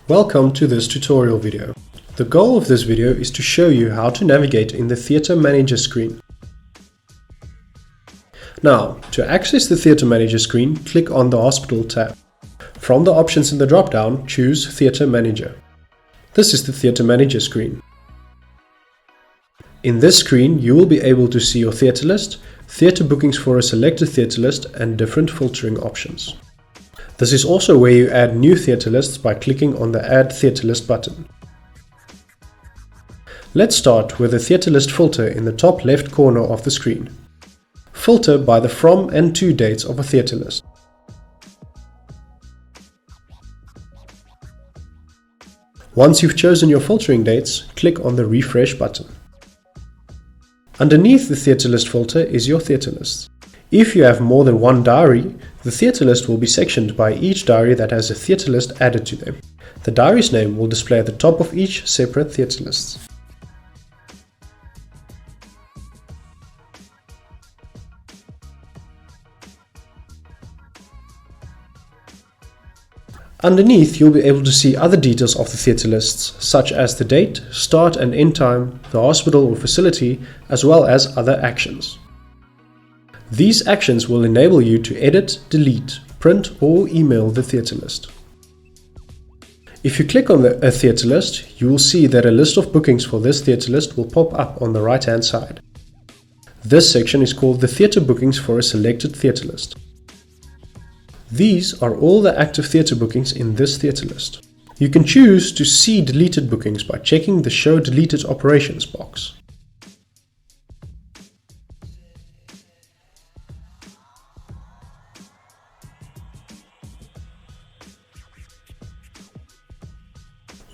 Welcome to this tutorial video. The goal of this video is to show you how to navigate in the Theatre Manager screen. Now, to access the Theatre Manager screen, click on the Hospital tab. From the options in the drop-down, choose Theatre Manager. This is the Theatre Manager screen. In this screen, you will be able to see your theatre list, theatre bookings for a selected theatre list, and different filtering options. This is also where you add new theatre lists by clicking on the Add Theatre List button. Let's start with the theatre list filter in the top left corner of the screen. Filter by the from and to dates of a theatre list. Once you've chosen your filtering dates, click on the Refresh button. Underneath the theatre list filter is your theatre list. If you have more than one diary, the theatre list will be sectioned by each diary that has a theatre list added to them. The diary's name will display at the top of each separate theatre list. Underneath, you'll be able to see other details of the theatre lists, such as the date, start and end time, the hospital or facility, as well as other actions. These actions will enable you to edit, delete, print or email the theatre list. If you click on a theatre list, you will see that a list of bookings for this theatre list will pop up on the right hand side. This section is called the theatre bookings for a selected theatre list. These are all the active theatre bookings in this theatre list. You can choose to see deleted bookings by checking the Show Deleted Operations box.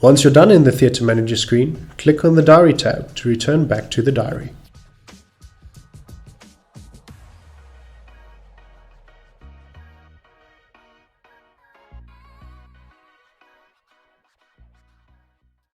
Once you're done in the Theatre Manager screen, click on the Diary tab to return back to the diary.